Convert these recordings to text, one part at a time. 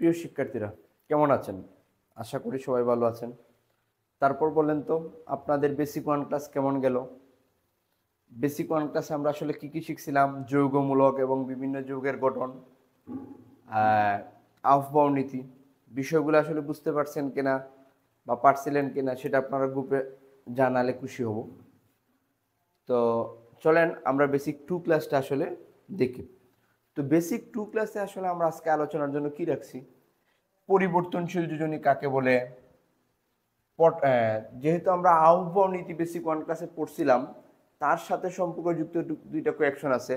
প্রিয় শিক্ষার্থীরা, কেমন আছেন? আশা করি সবাই ভালো আছেন। তারপর বলেন তো, আপনাদের বেসিক ওয়ান ক্লাস কেমন গেল? বেসিক ওয়ান ক্লাসে আমরা আসলে কি কি শিখছিলাম? যৌগমূলক এবং বিভিন্ন যৌগের গঠন, আফবাও নীতি, বিষয়গুলো আসলে বুঝতে পারছেন কিনা বা পারছিলেন কিনা সেটা আপনারা গ্রুপে জানালে খুশি হব। তো চলেন আমরা বেসিক টু ক্লাসটা আসলে দেখি। তো বেসিক টু ক্লাসে আসলে আমরা আজকে আলোচনার জন্য কি রাখছি? পরিবর্তনশীল যোজনী কাকে বলে? যেহেতু আমরা আহ্বান নীতি বেসিক ওয়ান ক্লাসে পড়ছিলাম, তার সাথে সম্পর্কযুক্ত দুইটা কোয়েকশন আছে।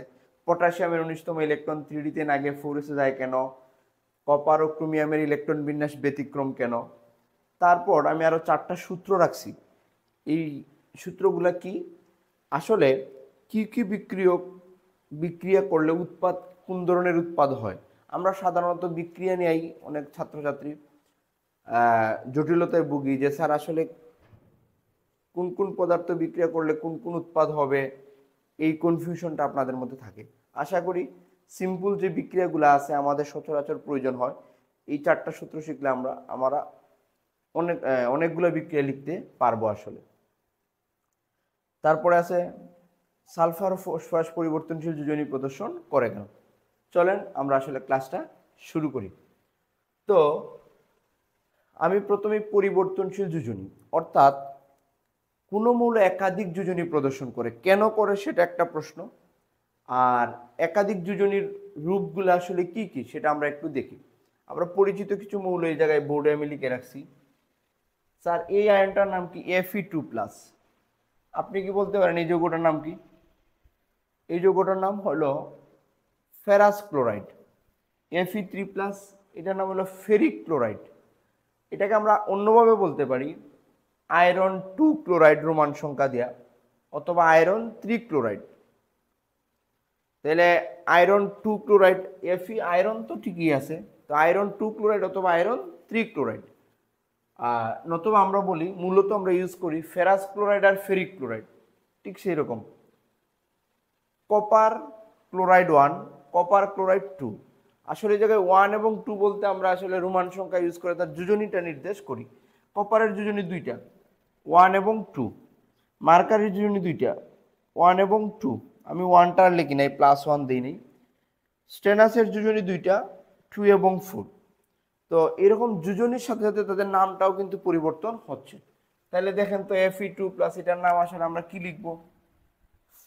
পটাশিয়ামের 19তম ইলেকট্রন 3D-তে না গিয়ে 4s-এ যায় কেন? কপার ও ক্রোমিয়ামের ইলেকট্রন বিন্যাস ব্যতিক্রম কেন? তারপর আমি আরো 4টা সূত্র রাখছি। এই সূত্রগুলা কি? আসলে কি কি বিক্রিয়া করলে উৎপাদ, কোন ধরনের উৎপাদ হয়? আমরা সাধারণত বিক্রিয়া নিয়েই অনেক ছাত্রছাত্রী জটিলতায় ভুগি যে স্যার আসলে কোন কোন পদার্থ বিক্রিয়া করলে কোন কোন উৎপাদ হবে, এই কনফিউশনটা আপনাদের মধ্যে থাকে। আশা করি সিম্পল যে বিক্রিয়াগুলো আছে আমাদের সচরাচর প্রয়োজন হয়, এই 4টা সূত্র শিখলে আমরা অনেকগুলো বিক্রিয়া লিখতে পারবো আসলে। তারপরে আছে সালফার ও ফসফরাস পরিবর্তনশীল যোজনী প্রদর্শন করে কেন? চলেন আমরা আসলে ক্লাসটা শুরু করি। তো আমি প্রথমে পরিবর্তনশীল যোজনী অর্থাৎ কোনো মৌল একাধিক যোজনী প্রদর্শন করে, কেন করে সেটা একটা প্রশ্ন। আর একাধিক যোজনীর রূপগুলো আসলে কি কি সেটা আমরা একটু দেখি। আমরা পরিচিত কিছু মৌল এই জায়গায় বোর্ডে আমি লিখে রাখছি। স্যার এই আয়নটার নাম কি? Fe2+। আপনি কি বলতে পারেন এই যৌগটার নাম কি? এই যৌগটার নাম হলো ফেরাস ক্লোরাইড। Fe3+, এটার নাম হলো ফেরিক ক্লোরাইড। এটাকে আমরা অন্যভাবে বলতে পারি আয়রন 2 ক্লোরাইড রোমান সংখ্যা দেয়া, অথবা আয়রন 3 ক্লোরাইড। তাহলে আয়রন 2 ক্লোরাইড, Fe আয়রন তো ঠিকই আছে, তো আয়রন 2 ক্লোরাইড অথবা আয়রন 3 ক্লোরাইড। নতুবা আমরা বলি, মূলত আমরা ইউজ করি ফেরাস ক্লোরাইড আর ফেরিক ক্লোরাইড, ঠিক সেই রকম। Copper chloride 1, copper chloride 2। আসলে এই জায়গায় 1 এবং 2 বলতে আমরা আসলে রোমান সংখ্যা ইউজ করে তার যোজনীটা নির্দেশ করি। কপারের যোজনী দুইটা, 1 এবং 2। মার্কারির যোজনী দুইটা, 1 এবং 2। আমি 1টা আর লিখি নাই, +1 দিই নাই। স্টেনাসের যোজনী দুইটা, 2 এবং 4। তো এরকম যোজনীর সাথে সাথে তাদের নামটাও কিন্তু পরিবর্তন হচ্ছে। তাহলে দেখেন তো Fe2+, এটার নাম আসলে আমরা কি লিখব?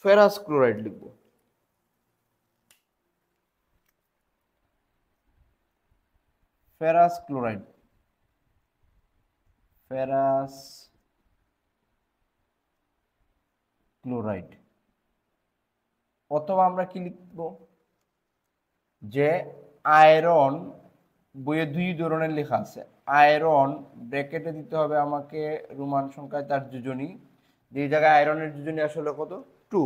ফেরাস ক্লোরাইড লিখব। Ferrous chloride, ferrous chloride. অথবা আমরা কি লিখব? যে আয়রন, বইয়ে 2 ধরনের লেখা আছে। আয়রন ব্র্যাকেটে দিতে হবে আমাকে রোমান সংখ্যায় তার যোজনী, যে জায়গায় আয়রনের যোজনী আসলে কত? 2।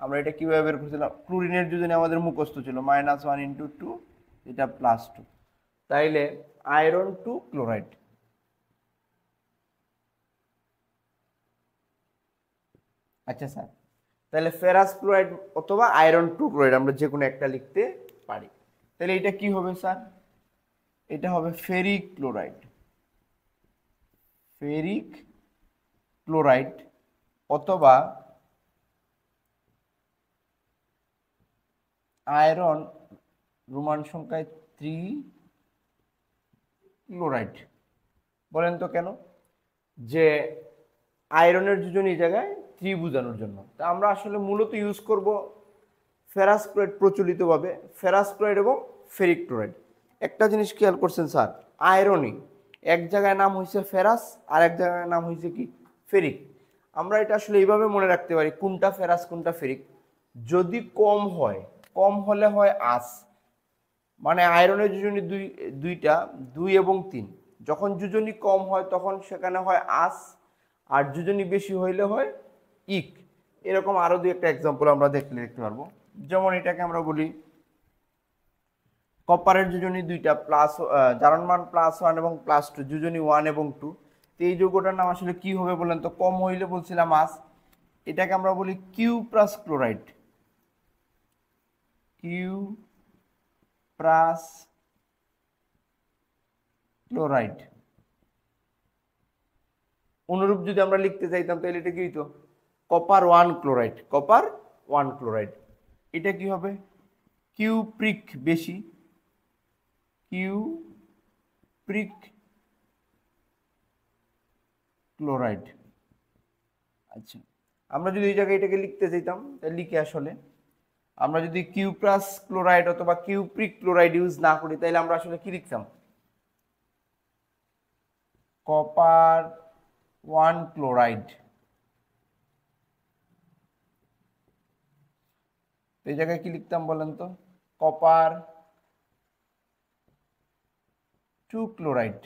আমরা এটা কিভাবে বের করছিলাম? ক্লোরিনের যোজনী আমাদের মুখস্থ ছিল -1 × 2, এটা +2। তাইলে আয়রন 2 ক্লোরাইড। আচ্ছা স্যার, তাহলে ফেরাস ক্লোরাইড অথবা আয়রন 2 ক্লোরাইড আমরা যে কোনো একটা লিখতে পারি। তাহলে এটা কি হবে স্যার? এটা হবে ফেরিক ক্লোরাইড। ফেরিক ক্লোরাইড অথবা আয়রন রোমান সংখ্যায় 3 ক্লোরাইড। বলেন তো কেন? যে আয়রনের যোজনী এই জায়গায় 3 বোঝানোর জন্য। তা আমরা আসলে মূলত ইউজ করব ফেরাস ক্লোরাইড প্রচলিতভাবে, ফেরাস ক্লোরাইড এবং ফেরিক ক্লোরাইড। একটা জিনিস খেয়াল করছেন স্যার, আয়রনই এক জায়গায় নাম হয়েছে ফেরাস আর এক জায়গায় নাম হয়েছে কি? ফেরিক। আমরা এটা আসলে এইভাবে মনে রাখতে পারি কোনটা ফেরাস কোনটা ফেরিক। যদি কম হয়, কম হলে হয় আস, মানে আয়রনের যোজনী দুইটা, 2 এবং 3। যখন যোজনী কম হয় তখন সেখানে হয় আস, আর যোজনী বেশি হইলে হয় ইক। এরকম আরো 2-একটা এক্সাম্পল আমরা দেখতে পারবো। যেমন এটাকে আমরা বলি কপারের যোজনী দুইটা, জারণ মান +1 এবং +2, যোজনী 1 এবং 2। তো এই যৌগটার নাম আসলে কি হবে বলেন তো? কম হইলে বলছিলাম আস, এটাকে আমরা বলি Q plus chloride. Q plus chloride. অনুরূপ যদি আমরা লিখতে চাইতাম তাহলে এটা কি হইতো? Copper 1 chloride, copper 1 chloride. এটা কি হবে? কিউপ্রিক বেশি, কিউপ্রিক ক্লোরাইড। আচ্ছা, আমরা যদি এই জায়গায় এটাকে লিখতে চাইতাম তাহলে লিখে আসলে আমরা যদি কিউপ্রাস ক্লোরাইড অথবা কিউপ্রিক ক্লোরাইড ইউজ না করি তাহলে আমরা আসলে কি লিখতাম? Copper 1 chloride. এই জায়গায় কি লিখতাম বলেন তো? Copper 2 chloride.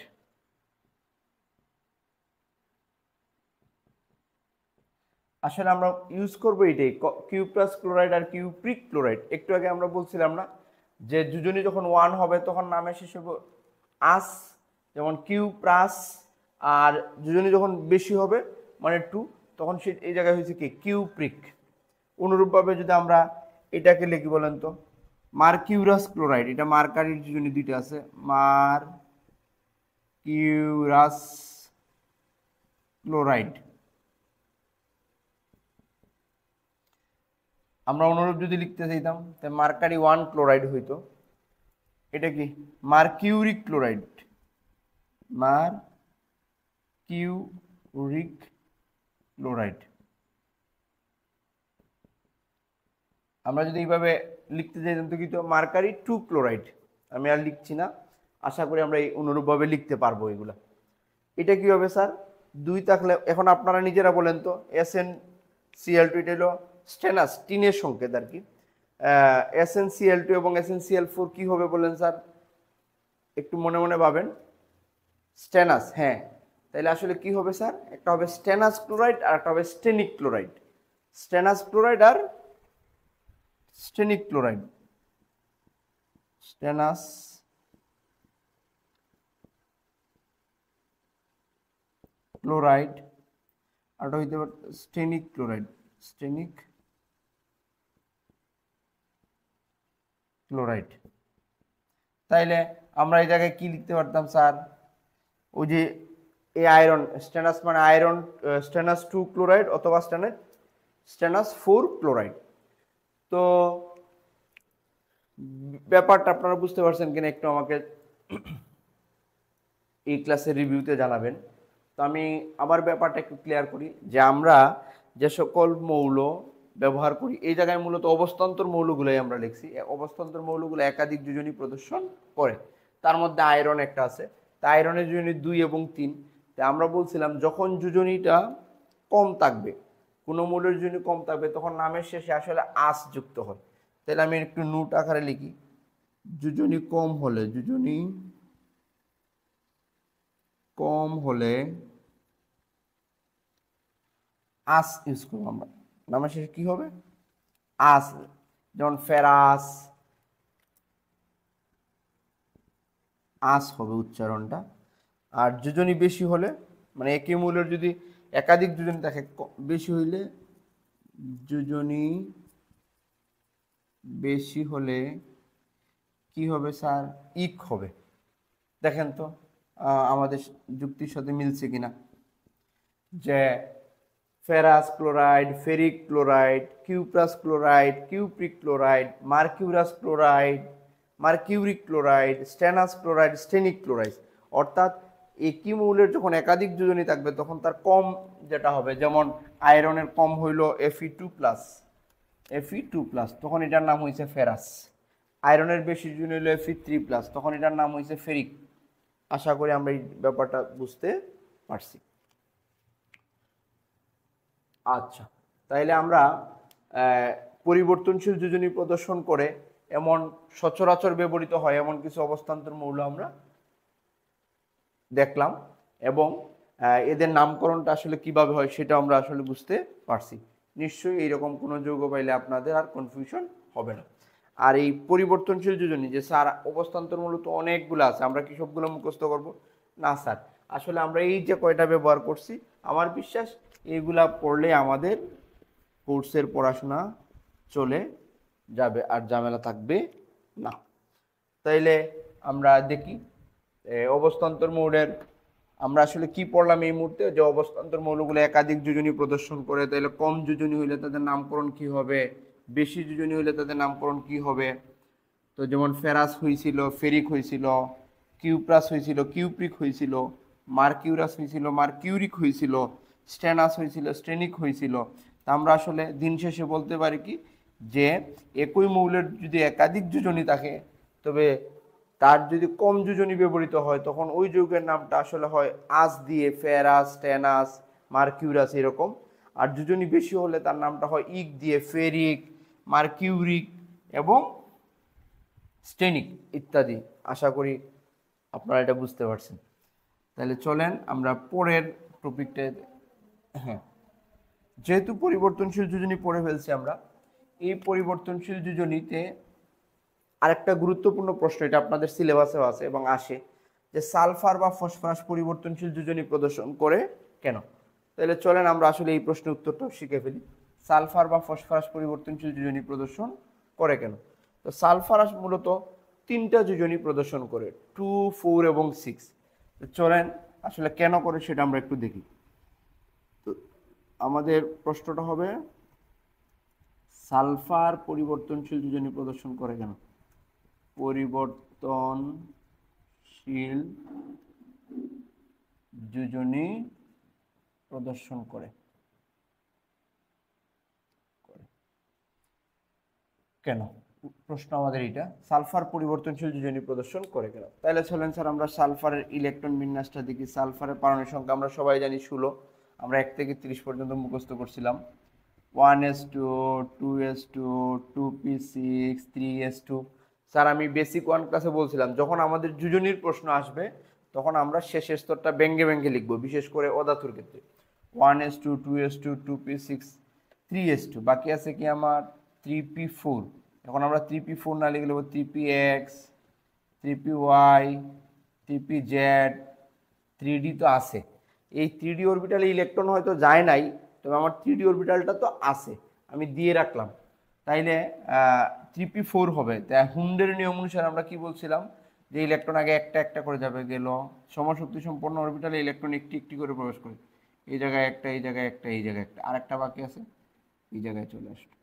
আসলে আমরা ইউজ করবো এটাই, কিউপ্রাস ক্লোরাইড আর কিউপ্রিক ক্লোরাইড। একটু আগে আমরা বলছিলাম না যে যোজনী যখন 1 হবে তখন নামের শেষে আস, যেমন কিউপ্রাস, আর যোজনী যখন বেশি হবে মানে 2 তখন সে এই জায়গায় হয়েছে কি? কিউপ্রিক। অনুরূপভাবে যদি আমরা এটাকে লিখি বলেন তো, মার্কিউরাস ক্লোরাইড, এটা মার্কারির যোজনী দুইটা আছে, মার্কিউরাস ক্লোরাইড। আমরা অনুরূপ যদি লিখতে চাইতাম তাহলে মার্কারি 1 ক্লোরাইড হইতো। এটা কি? Mercuric chloride, mercuric chloride. আমরা যদি এইভাবে লিখতে চাইতাম তো কিন্তু মার্কারি 2 ক্লোরাইড। আমি আর লিখছি না, আশা করি আমরা এই অনুরূপভাবে লিখতে পারবো এগুলা। এটা কি হবে স্যার? 2 থাকলে এখন আপনারা নিজেরা বলেন তো, SnCl2 এটা হলো স্টেনাস, টিনের সংকেত আর কি। SnCl2 এবং SnCl4 কি হবে বলেন স্যার? একটু মনে মনে ভাবেন। স্টেনাস, হ্যাঁ। তাহলে আসলে কি হবে স্যার? একটা হবে স্টেনাস ক্লোরাইড আর একটা হবে স্টেনিক ক্লোরাইড। স্টেনাস ক্লোরাইড আর স্টেনিক ক্লোরাইড, স্টেনাস ক্লোরাইড, আর এটা হইতে পারে স্টেনিক ক্লোরাইড, স্টেনিক ক্লোরাইড। তাইলে আমরা এই জায়গায় কি লিখতে পারতাম স্যার? ওই যে এই আয়রন, স্টেনাস মানে আয়রন, স্টেনাস 2 ক্লোরাইড অথবা স্টেনাস 4 ক্লোরাইড। তো ব্যাপারটা আপনারা বুঝতে পারছেন কিনা একটু আমাকে এই ক্লাসের রিভিউতে জানাবেন। তো আমি আবার ব্যাপারটা একটু ক্লিয়ার করি যে আমরা যে সকল মৌল ব্যবহার করি এই জায়গায় মূলত অবস্থান্তর মৌলগুলোই আমরা লিখছি। অবস্থান্তর মৌলগুলো একাধিক যোজনী প্রদর্শন করে, তার মধ্যে আয়রন একটা আছে। তা আয়রনের যোজনী 2 এবং 3। তাই আমরা বলছিলাম যখন যোজনীটা কম থাকবে, কোনো মৌলের যোজনী কম থাকবে, তখন নামের শেষে আসলে আস যুক্ত হয়। তাহলে আমি একটু নোট আকারে লিখি, যোজনী কম হলে, যোজনী কম হলে আস ইউজ করবো আমরা। নামের শেষে কি হবে? আস। যেমন ফেরাস, আস হবে উচ্চারণটা। আর যোজনী বেশি হলে, মানে একই মৌলের যদি একাধিক যোজনী থাকে, বেশি হইলে, যোজনী বেশি হলে কি হবে স্যার? ইক হবে। দেখেন তো আমাদের যুক্তির সাথে মিলছে কিনা, যে ferrous chloride, ferric chloride, cuprous chloride, cupric chloride, mercurous chloride, mercuric chloride, stannous chloride, stannic chloride. অর্থাৎ একই মৌলের যখন একাধিক যোজনী থাকবে তখন তার কম যেটা হবে, যেমন আয়রনের কম হইল Fe2+, Fe2+, তখন এটার নাম হয়েছে ফেরাস। আয়রনের বেশি যোজনী হইল Fe3+, তখন এটার নাম হয়েছে ফেরিক। আশা করি আমরা এই ব্যাপারটা বুঝতে পারছি। আচ্ছা, তাইলে আমরা পরিবর্তনশীল যোজনী প্রদর্শন করে এমন সচরাচর ব্যবহৃত হয় এমন কিছু অবস্থান্তর মৌল আমরা দেখলাম, এবং এদের নামকরণটা আসলে কিভাবে হয় সেটা আমরা আসলে বুঝতে পারছি। নিশ্চয়ই এইরকম কোনো যৌগ পাইলে আপনাদের আর কনফিউশন হবে না। আর এই পরিবর্তনশীল যোজনী যে স্যার অবস্থান্তর মূল তো অনেকগুলো আছে, আমরা কি সবগুলো মুখস্থ করব? না স্যার, আসলে আমরা এই যে কয়টা ব্যবহার করছি আমার বিশ্বাস এইগুলা পড়লে আমাদের কোর্সের পড়াশোনা চলে যাবে আর ঝামেলা থাকবে না। তাইলে আমরা দেখি অবস্থান্তর মৌলের আমরা আসলে কি পড়লাম এই মুহূর্তে, যে অবস্থান্তর মৌলগুলো একাধিক যোজনী প্রদর্শন করে, তাহলে কম যোজনী হইলে তাদের নামকরণ কি হবে, বেশি যোজনী হইলে তাদের নামকরণ কি হবে। তো যেমন ফেরাস হয়েছিল ফেরিক হয়েছিল, কিউপ্রাস হয়েছিল কিউপ্রিক হয়েছিল, মার্কিউরাস হয়েছিল মার্কিউরিক হয়েছিল, স্টেনাস হয়েছিল স্টেনিক হয়েছিল। তা আমরা আসলে দিন শেষে বলতে পারি কি, যে একই মৌলের যদি একাধিক যোজনী থাকে, তবে তার যদি কম যোজনী ব্যবহৃত হয় তখন ওই যৌগের নামটা আসলে হয় আস দিয়ে ফেরাস স্টেনাস মার্কিউরাস এরকম। আর যোজনী বেশি হলে তার নামটা হয় ইক দিয়ে ফেরিক মার্কিউরিক এবং স্টেনিক ইত্যাদি। আশা করি আপনারা এটা বুঝতে পারছেন। তাহলে চলেন আমরা পরের টপিকটা, হ্যাঁ, যেহেতু পরিবর্তনশীল যোজনী পড়ে ফেলছি আমরা, এই পরিবর্তনশীল যোজনীতে আরেকটা গুরুত্বপূর্ণ প্রশ্ন, এটা আপনাদের সিলেবাসেও আছে এবং আসে, যে সালফার বা ফসফরাস পরিবর্তনশীল যোজনী প্রদর্শন করে কেন। তাহলে চলেন আমরা আসলে এই প্রশ্নের উত্তরটাও শিখে ফেলি। সালফার বা ফসফরাস পরিবর্তনশীল যোজনী প্রদর্শন করে কেন। তো সালফারাস মূলত তিনটা যোজনী প্রদর্শন করে, 2, 4 এবং 6। তো চলেন আসলে কেন করে সেটা আমরা একটু দেখি। তো আমাদের প্রশ্নটা হবে সালফার পরিবর্তনশীল যোজনী প্রদর্শন করে কেন। পরিবর্তনশীল যোজনী প্রদর্শন করে কেন, প্রশ্ন আমাদের এটা, সালফার পরিবর্তনশীল যোজনী প্রদর্শন করে কেন। তাহলে চলেন স্যার আমরা সালফারের ইলেকট্রন বিন্যাসটা দেখি। সালফারের পারমাণবিক সংখ্যা আমরা সবাই জানি 16, আমরা 1 থেকে 30 পর্যন্ত মুখস্থ করছিলাম। 1s2 2s2 2p6 3s2। Sir আমি বেসিক 1 ক্লাসে বলছিলাম যখন আমাদের যোজনীর প্রশ্ন আসবে তখন আমরা শেষের স্তরটা ব্যঙ্গে ব্যঙ্গে লিখব, বিশেষ করে অধাতুর ক্ষেত্রে। 1s2 2s2 2p6 3s2, বাকি আছে কি আমার 3p4। এখন আমরা 3p4 না লিখে লিখব 3px 3py 3pz 3d তো আছে। এই 3d অরবিটালে ইলেকট্রন হয়তো যায় নাই, তবে আমার 3d অরবিটালটা তো আছে, আমি দিয়ে রাখলাম। তাইলে 3p4 হবে। তাই হুন্ডের নিয়ম অনুসারে আমরা কি বলছিলাম, যে ইলেকট্রন আগে একটা একটা করে যাবে, গেল সমশক্তি সম্পন্ন অরবিটালে ইলেকট্রন একটি একটি করে প্রবেশ করে। এই জায়গায় একটা, এই জায়গায় একটা, এই জায়গায় একটা, আরেকটা বাকি আছে, এই জায়গায় চলে আসলো।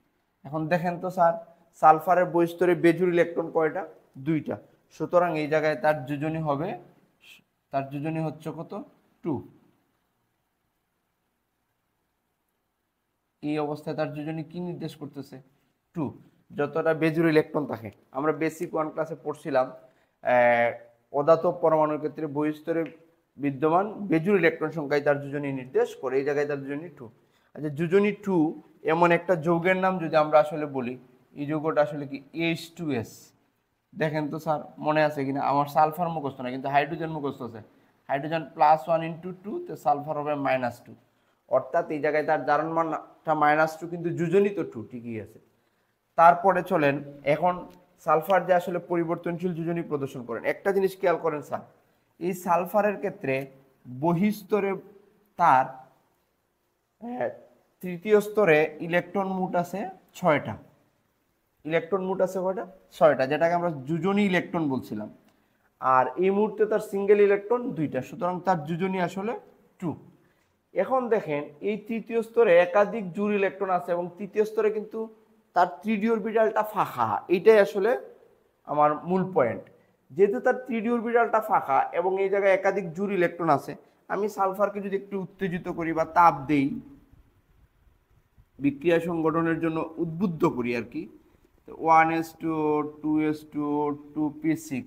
এখন দেখেন তো স্যার, সালফারের বহিস্তরে বেজুর ইলেকট্রন কয়টা, 2টা। সুতরাং এই জায়গায় তার যোজনী হবে, তার যোজনী হচ্ছে কত, 2। এই অবস্থায় তার যোজনী কি নির্দেশ করতেছে, 2। যতটা বেজুর ইলেকট্রন থাকে, আমরা বেসিক 1 ক্লাসে পড়ছিলাম অধাতব পরমাণুর ক্ষেত্রে বহিস্তরে বিদ্যমান বেজুর ইলেকট্রন সংখ্যায় তার যোজনী নির্দেশ করে। এই জায়গায় তার যোজনী 2। আচ্ছা, যোজনী 2 এমন একটা যৌগের নাম যদি আমরা আসলে বলি, এই যৌগটা আসলে কি H2S। দেখেন তো স্যার মনে আছে কিনা, আমার সালফার মুখস্থ না কিন্তু হাইড্রোজেন মুখস্থ আছে। হাইড্রোজেন +1 × 2, তো সালফার হবে -2। অর্থাৎ এই জায়গায় তার জারণ মানটা -2, কিন্তু যোজনী তো 2 ঠিকই আছে। তারপরে চলেন এখন সালফার যে আসলে পরিবর্তনশীল যোজনী প্রদর্শন করেন, একটা জিনিস খেয়াল করেন স্যার, এই সালফারের ক্ষেত্রে বহিস্তরে তার তৃতীয় স্তরে ইলেকট্রন মোট আছে 6টা। ইলেকট্রন মোট আছে কয়টা, 6টা, যেটাকে আমরা যোজনী ইলেকট্রন বলছিলাম। আর এই মুহূর্তে তার সিঙ্গেল ইলেকট্রন 2টা, সুতরাং তার যোজনী আসলে 2। এখন দেখেন এই তৃতীয় স্তরে একাধিক জোড় ইলেকট্রন আছে এবং তৃতীয় স্তরে কিন্তু তার 3d অরবিটালটা ফাঁকা। এইটাই আসলে আমার মূল পয়েন্ট। যেহেতু তার 3d অরবিটালটা ফাঁকা এবং এই জায়গায় একাধিক জোড় ইলেকট্রন আছে, আমি সালফারকে যদি একটু উত্তেজিত করি বা তাপ দেই, বিক্রিয়া সংগঠনের জন্য উদ্বুদ্ধ করি আর কি, 1s2 2s2 2p6,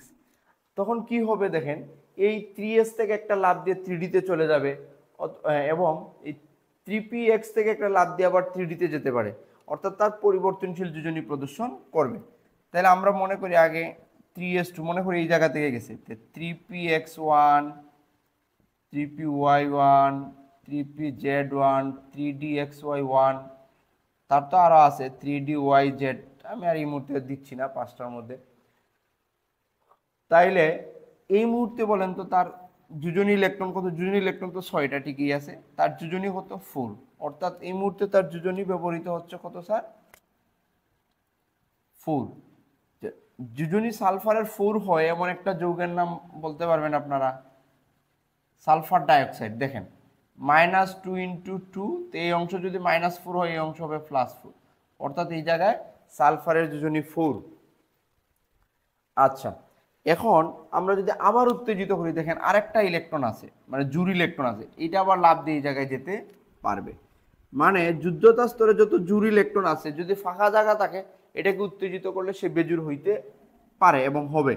তখন কি হবে দেখেন, এই 3s থেকে একটা লাফ দিয়ে 3d তে চলে যাবে এবং এই 3px থেকে একটা লাফ দিয়ে আবার 3d তে যেতে পারে, অর্থাৎ তার পরিবর্তনশীল যোজনী প্রদর্শন করবে। তাহলে আমরা মনে করি আগে 3s2 মনে করি এই জায়গা থেকে গেছে, 3px1 3py1 3pz1 3dxy1, তার তো আরো আছে 3dyz, আমি আর এই মুহূর্তে দিচ্ছি না 5টার মধ্যে। তাইলে এই মুহূর্তে বলেন তো তার যোজনী ইলেকট্রন কত, যোজনী ইলেকট্রন তো 6টা ঠিকই আছে, তার যোজনী কত 4, অর্থাৎ এই মুহূর্তে তার যোজনী ব্যবহৃত হচ্ছে কত স্যার, 4। যোজনী সালফারের 4 হয় এমন একটা যৌগের নাম বলতে পারবেন আপনারা? Sulphur dioxide. দেখেন -2 × 2, তো এই অংশ যদি -4 হয় এই অংশ হবে +4, অর্থাৎ এই জায়গায় সালফারের যোজনী 4। আচ্ছা, এখন আমরা যদি আবার উত্তেজিত করি, দেখেন আরেকটা ইলেকট্রন আছে, মানে জোড় ইলেকট্রন আছে, এটা আবার লাফ দিয়ে এই জায়গায় যেতে পারবে। মানে যুদ্ধতা স্তরে যত জোড় ইলেকট্রন আছে, যদি ফাঁকা জায়গা থাকে এটাকে উত্তেজিত করলে সে বেজোড় হইতে পারে এবং হবে,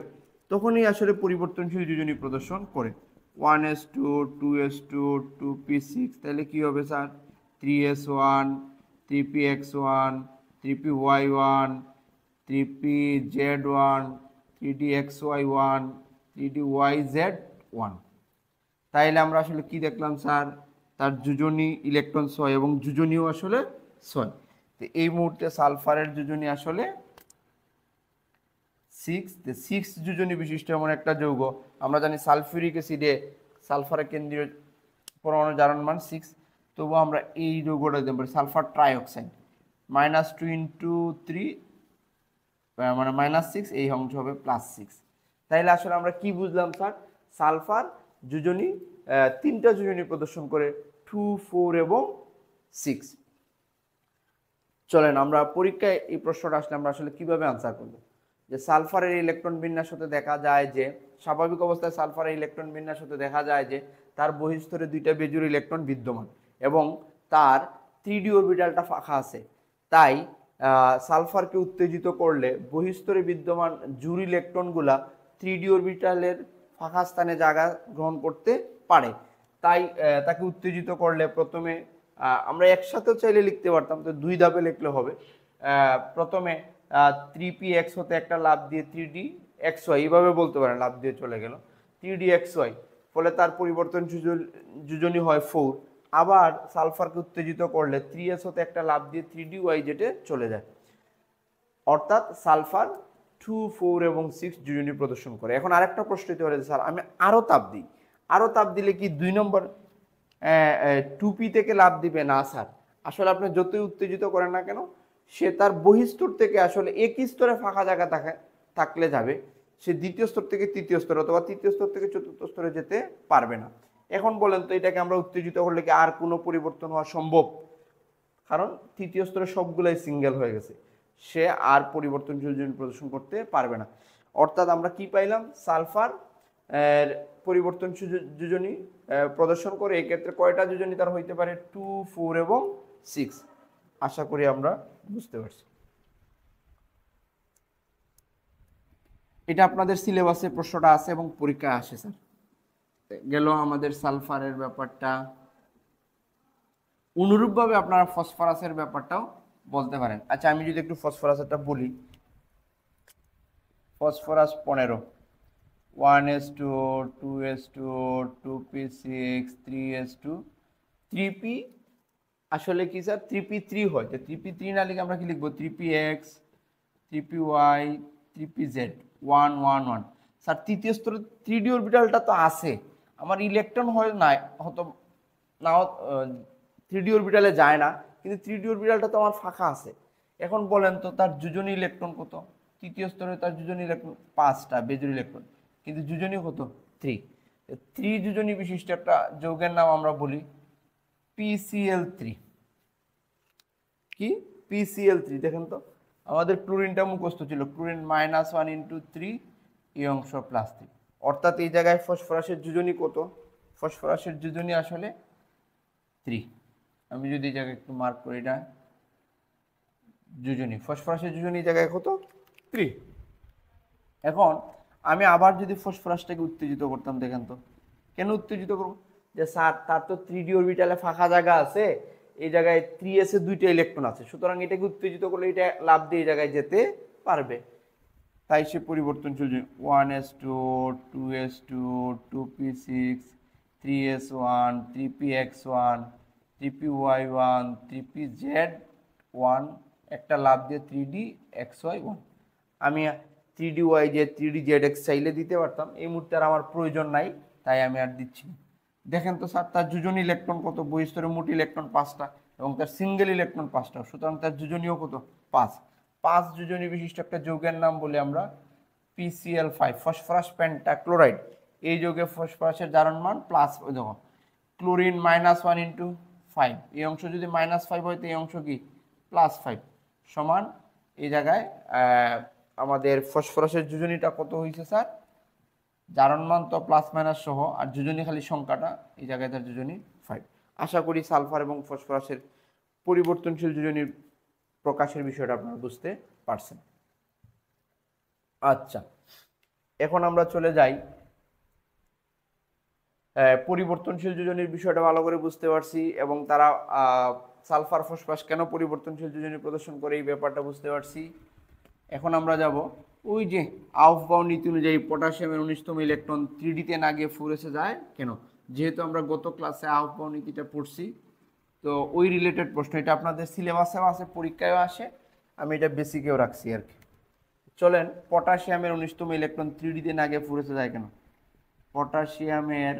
তখনই আসলে পরিবর্তনশীল যোজনী প্রদর্শন করে। 1s2 2s2 2p6, তাহলে কি হবে sir? 3s1 3px1 3py1 3pz1 3dxy1 3dyz1। তাইলে আমরা আসলে কি দেখলাম স্যার? তার যোজনী ইলেকট্রন 6 এবং যোজনীও আসলে 6। তো এই মুহূর্তে সালফারের যোজনী আসলে 6। 6 যোজনী বিশিষ্ট এমন একটা যৌগ, আমরা জানি সালফিউরিক অ্যাসিডে সালফারের কেন্দ্রীয় পরমাণু জারণ মান 6, তবু আমরা এই যৌগটা দিতে পারি সালফার ট্রাইঅক্সাইড। -2 × 3 মানে -6, এই অংশ হবে +6। তাইলে আসলে আমরা কি বুঝলাম স্যার? সালফার যোজনী 3টা যোজনী প্রদর্শন করে, 2 4 এবং 6। চলেন আমরা পরীক্ষায় এই প্রশ্নটা আসলে আমরা আসলে কিভাবে আনসার করব। যে সালফারের ইলেকট্রন বিন্যাস হতে দেখা যায় যে, স্বাভাবিক অবস্থায় সালফারের ইলেকট্রন বিন্যাস হতে দেখা যায় যে তার বহিঃস্তরে 2টা বেজোড় ইলেকট্রন বিদ্যমান এবং তার 3d অরবিটালটা ফাঁকা আছে। তাই সালফারকে উত্তেজিত করলে বহিঃস্তরে বিদ্যমান জোড় ইলেকট্রনগুলা 3d অরবিটালের ফাঁকা স্থানে জায়গা গ্রহণ করতে পারে। তাই তাকে উত্তেজিত করলে প্রথমে আমরা একসাথেও চাইলে লিখতে পারতাম, তো 2 ধাপে লিখলে হবে। প্রথমে 3px হতে একটা লাফ দিয়ে 3dxy, এইভাবে বলতে পারেন, লাফ দিয়ে চলে গেল 3dxy, ফলে তার পরিবর্তন যোজনী হয় 4। আবার সালফারকে উত্তেজিত করলে 3s হতে একটা লাফ দিয়ে 3dyz চলে যায়, অর্থাৎ সালফার 2 4 এবং 6 যোজনী প্রদর্শন করে। এখন আরেকটা প্রশ্ন হতে পারে, স্যার আমি আরো তাপ দিই, আরো তাপ দিলে কি 2 নম্বর 2p থেকে লাভ দিবে? না স্যার, আসলে আপনি যতই উত্তেজিত করেন না কেন, সে তার বহিঃস্তর থেকে আসলে একই স্তরে ফাঁকা জায়গা থাকলে যাবে, সে দ্বিতীয় স্তর থেকে তৃতীয় স্তর অথবা তৃতীয় স্তর থেকে চতুর্থ স্তরে যেতে পারবে না। এখন বলেন তো, এটাকে আমরা উত্তেজিত করলে কি আর কোনো পরিবর্তন হওয়া সম্ভব? কারণ তৃতীয় স্তরে সবগুলাই সিঙ্গেল হয়ে গেছে, সে আর পরিবর্তনশীল যোজনী প্রদর্শন করতে পারবে না। অর্থাৎ আমরা কি পাইলাম? সালফার পরিবর্তনশীল যোজনী প্রদর্শন করে। এক্ষেত্রে কয়টা যোজনী তার হইতে পারে? 2 4 এবং 6। আশা করি আমরা বুঝতে পারছি। এটা আপনাদের সিলেবাসে প্রশ্নটা আছে এবং পরীক্ষায় আসে স্যার। গেল আমাদের সালফারের ব্যাপারটা। অনুরূপভাবে আপনারা ফসফরাসের ব্যাপারটাও বলতে পারেন। আচ্ছা, আমি যদি একটু ফসফরাসেরটা বলি, phosphorus 15, 1s2 2s2 2p6 3s2 3p, আসলে কি স্যার 3p3 হয়, তো 3p3 না লিখে আমরা কি লিখবো? 3px 3py 3pz 1 1 1। স্যার তৃতীয় স্তরে 3d অরবিটালটা তো আছে, আমার ইলেকট্রন হয় না, হয়তো নাও 3d অরবিটালে যায় না, কিন্তু 3d অরবিটালটা তো আমার ফাঁকা আছে। এখন বলেন তো তার যোজনী ইলেকট্রন কত? তৃতীয় স্তরে তার যোজনী ইলেকট্রন 5টা বেজোড় ইলেকট্রন, কিন্তু যোজনী কত? 3। 3 যোজনী বিশিষ্ট একটা যৌগের নাম আমরা বলি PCl3। কি? PCl3। দেখেন তো, আমাদের ক্লোরিনটা মুখস্থ ছিল, ক্লোরিন -1 × 3, এই অংশ +3, অর্থাৎ এই জায়গায় ফসফরাসের যোজনী কত? ফসফরাসের যোজনী আসলে 3। আমি যদি এই জায়গায় একটু মার্ক করি, এটা যোজনী, ফসফরাসের যোজনী জায়গায় কত? 3। এখন আমি আবার যদি ফসফরাসটাকে উত্তেজিত করতাম, দেখেন তো কেন উত্তেজিত করব? যে স্যার তার তো 3d অরবিটালে ফাঁকা জায়গা আছে, এই জায়গায় 3s এর 2টা ইলেকট্রন আছে, সুতরাং এটাকে উত্তেজিত করলে এটা লাফ দিয়ে এই জায়গায় যেতে পারবে। তাই সে পরিবর্তনশীল 1s2 2s2 2p6 3s1 3px1 3py1 3pz1 একটা লাফ দিয়ে 3dxy1। আমি 3dyz 3dzx চাইলে দিতে পারতাম, এই মুহূর্তে আর আমার প্রয়োজন নাই, তাই আমি আর দিচ্ছি না। দেখেন তো স্যার তার যোজনী ইলেকট্রন কত? বহিঃস্তরে মোট ইলেকট্রন 5টা এবং তার সিঙ্গেল ইলেকট্রন 5টা, সুতরাং তার যোজনীয় কত? 5। 5 যোজনী বিশিষ্ট একটা যৌগের নাম বলি আমরা PCl5 ফসফরাস পেন্টাক্লোরাইড, এই যৌগে ফসফরাসের জারণ মান প্লাস, দেখো ক্লোরিন -1 ইন্টু 5, এই অংশ যদি -5 হয় তো এই অংশ কি +5 সমান, এই জায়গায় আমাদের ফসফরাসের যোজনীটা কত হয়েছে স্যার, জারণ মান তো প্লাস মাইনাস সহ, আর যোজনী খালি সংখ্যাটা, এই জায়গায় তার যোজনী 5। আশা করি সালফার এবং ফসফরাসের পরিবর্তনশীল যোজনীর প্রকাশের বিষয়টা আপনারা বুঝতে পারছেন। আচ্ছা, এখন আমরা চলে যাই, পরিবর্তনশীল যোজনীর বিষয়টা ভালো করে বুঝতে পারছি এবং তারা সালফার ফসফরাস কেন পরিবর্তনশীল যোজনী প্রদর্শন করে এই ব্যাপারটা বুঝতে পারছি। এখন আমরা যাব ওই যে আউফবাউ নীতি অনুযায়ী পটাশিয়ামের 19তম ইলেকট্রন 3D-তে না গিয়ে 4s-এ যায় কেন, যেহেতু আমরা গত ক্লাসে আউফবাউ নীতিটা পড়ছি, তো ওই রিলেটেড প্রশ্ন, এটা আপনাদের সিলেবাসেও আছে, পরীক্ষায়ও আসে, আমি এটা বেসিকেও রাখছি আর কি। চলেন, পটাশিয়ামের 19তম ইলেকট্রন 3D-তে না গিয়ে 4s-এ যায় কেন, পটাশিয়ামের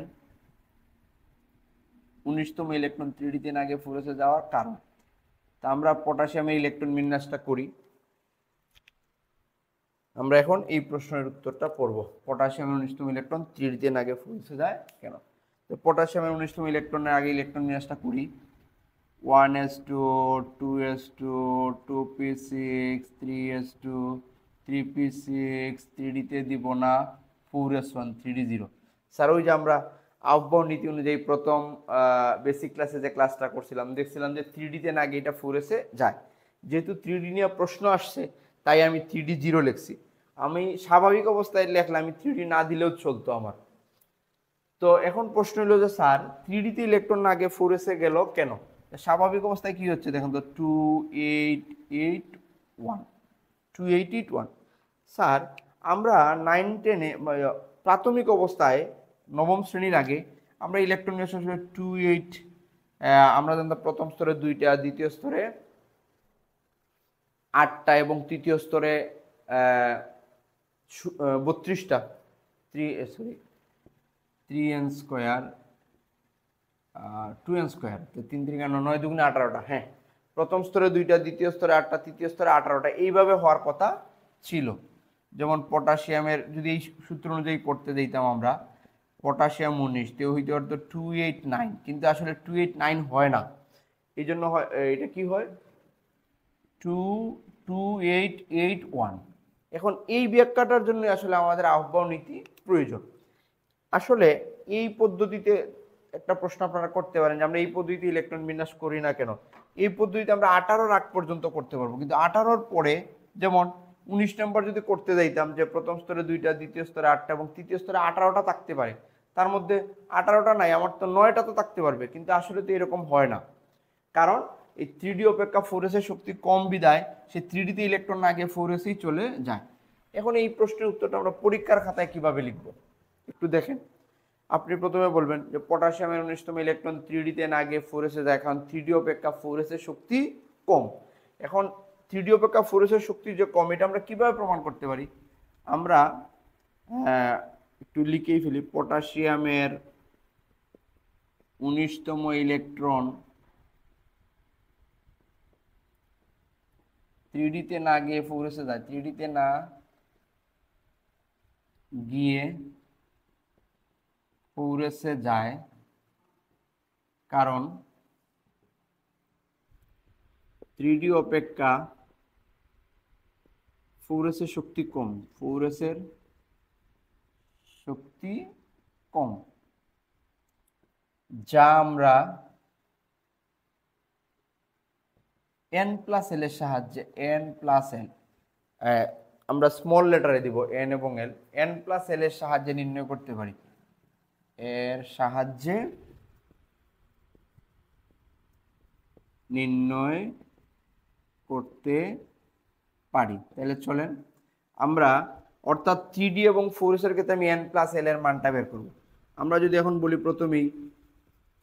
19তম ইলেকট্রন 3D-তে না গিয়ে 4s-এ যাওয়ার কারণ। তা আমরা পটাশিয়ামের ইলেকট্রন বিন্যাসটা করি। আমরা এখন এই প্রশ্নের উত্তরটা পড়ব, পটাশিয়ামের 19তম ইলেকট্রন 3D-তে না গিয়ে 4s-এ যায় কেন। তো পটাশিয়ামের 19তম ইলেকট্রনের আগে ইলেকট্রন বিন্যাসটা করি, 1s2 2s2 2p6 3s2 3p6, 3D-তে দিব না, 4s1 3d0। স্যার ওই যে আমরা আউফবাউ নীতি অনুযায়ী প্রথম বেসিক ক্লাসে যে ক্লাসটা করছিলাম, দেখছিলাম যে 3D-তে না গিয়ে এটা 4s-এ যায়, যেহেতু 3D নিয়ে প্রশ্ন আসছে তাই আমি 3d0 লিখছি। আমি স্বাভাবিক অবস্থায় লিখলাম, আমি 3D না দিলেও চলতো আমার। তো এখন প্রশ্ন হলো যে স্যার 3D-তে ইলেকট্রন না গিয়ে 4s-এ গেল কেন, স্বাভাবিক অবস্থায় কি হচ্ছে দেখুন তো, 2881 2881। স্যার আমরা 9-10-এ প্রাথমিক অবস্থায় নবম শ্রেণীর আগে আমরা ইলেকট্রন নিয়ে 28, আমরা জানতাম প্রথম স্তরে 2টা, দ্বিতীয় স্তরে 8টা এবং তৃতীয় স্তরে 32টা, 3n স্কোয়ার 2n স্কোয়ার, তো 3 3 9 2 18টা। হ্যাঁ, প্রথম স্তরে 2টা, দ্বিতীয় স্তরে 8টা, তৃতীয় স্তরে 18টা, এইভাবে হওয়ার কথা ছিল। যেমন পটাশিয়ামের যদি এই সূত্র অনুযায়ী করতে দিতাম আমরা, পটাশিয়াম 19 তেও হইতে পারতো 289, কিন্তু আসলে 289 হয় না, এই জন্য হয় এটা কি হয় 2881। এখন এই ব্যাখ্যাটার জন্য আসলে আমাদের আহ্বান নীতি প্রয়োজন। আসলে এই পদ্ধতিতে একটা প্রশ্ন আপনারা করতে পারেন যে আমরা এই পদ্ধতিতে ইলেকট্রন বিন্যাস করি না কেন। এই পদ্ধতিতে আমরা 18 আগ পর্যন্ত করতে পারবো, কিন্তু 18-র পরে যেমন 19 নম্বর যদি করতে যাইতাম যে প্রথম স্তরে 2টা, দ্বিতীয় স্তরে 8টা এবং তৃতীয় স্তরে 18টা থাকতে পারে, তার মধ্যে 18টা নাই, আমার তো 9টা তো থাকতে পারবে, কিন্তু আসলে তো এরকম হয় না, কারণ এই 3D অপেক্ষা 4s-এর শক্তি কম বিদায় সে 3D-তে ইলেকট্রন না গিয়ে 4s-এই চলে যায়। এখন এই প্রশ্নের উত্তরটা আমরা পরীক্ষার খাতায় কিভাবে লিখব একটু দেখেন। আপনি প্রথমে বলবেন যে পটাশিয়ামের 19তম ইলেকট্রন 3D-তে না গিয়ে 4s-এ যায়, কারণ 3D অপেক্ষা 4s-এর শক্তি কম। এখন 3D অপেক্ষা 4s-এর শক্তি যে কম, এটা আমরা কিভাবে প্রমাণ করতে পারি, আমরা একটু লিখেই ফেলি, পটাশিয়ামের 19তম ইলেকট্রন 3D-তে না গিয়ে 4s-এ যায়, 3D-তে না গিয়ে 4s-এ যায় কারণ 3D অপেক্ষা 4s-এর শক্তি কম, 4s-এর শক্তি কম, যা আমরা n+l এর সাহায্যে, n+l আমরা স্মল লেটারে দিব n এবং l, n+l এর সাহায্যে নির্ণয় করতে পারি, এর সাহায্যে নির্ণয় করতে পারি। তাহলে চলেন আমরা, অর্থাৎ 3D এবং 4s-এর ক্ষেত্রে আমি n+l এর মানটা বের করব। আমরা যদি এখন বলি প্রথমেই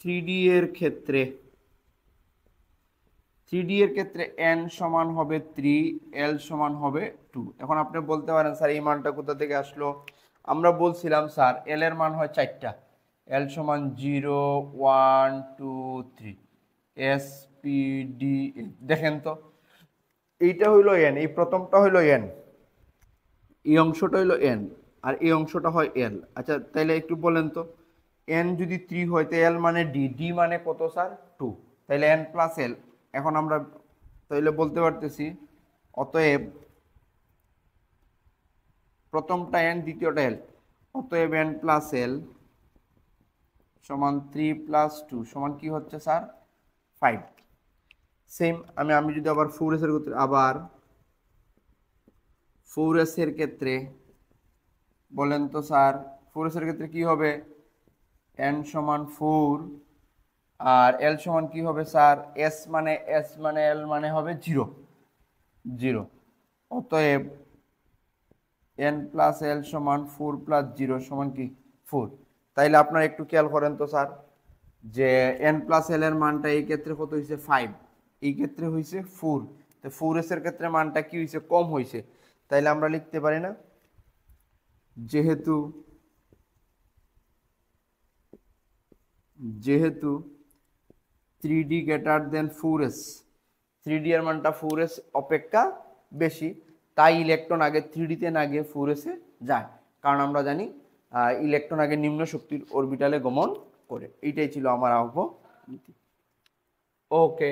3D এর ক্ষেত্রে, 3D এর ক্ষেত্রে n সমান হবে 3, l সমান হবে 2। এখন আপনি বলতে পারেন স্যার এই মানটা কোথা থেকে আসলো, আমরা বলছিলাম স্যার l এর মান হয় 4টা, l সমান 0 1 2 3 s p d a। দেখেন তো এইটা হইলো n, এই প্রথমটা হইলো n, এই অংশটা হলো এন আর এই অংশটা হয় এল। আচ্ছা তাইলে একটু বলেন তো, এন যদি 3 হয় তো এল মানে ডি, ডি মানে কত স্যার 2, তাইলে এন প্লাস এল। এখন আমরা তাইলে বলতে পারতেছি অতএব প্রথমটা এন দ্বিতীয়টা এল, অতএব এন প্লাস এল সমান 3 প্লাস 2 সমান কি হচ্ছে স্যার 5। সেম আমি যদি আবার 4s এর ক্ষেত্রে আবার 4s এর ক্ষেত্রে বলেন তো স্যার 4s এর ক্ষেত্রে কি হবে, n সমান 4 আর l সমান কি হবে স্যার, s মানে l মানে হবে 0 0, অতএব n প্লাস l সমান 4 প্লাস 0 সমান কি 4। তাইলে আপনারা একটু খেয়াল করেন তো স্যার যে n প্লাস l এর মানটা এই ক্ষেত্রে কত হয়েছে 5, এই ক্ষেত্রে হয়েছে 4, তো 4s এর ক্ষেত্রে মানটা কি হয়েছে কম হয়েছে। তাইলে আমরা লিখতে পারি না যেহেতু যেহেতু 3D greater than 4s, 3D এর মানটা 4s অপেক্ষা বেশি, তাই ইলেকট্রন আগে 3D তে না গিয়ে 4s এ যায়, কারণ আমরা জানি ইলেকট্রন আগে নিম্ন শক্তির অরবিটালে গমন করে। এইটাই ছিল আমার আহ্ব নীতি। ওকে,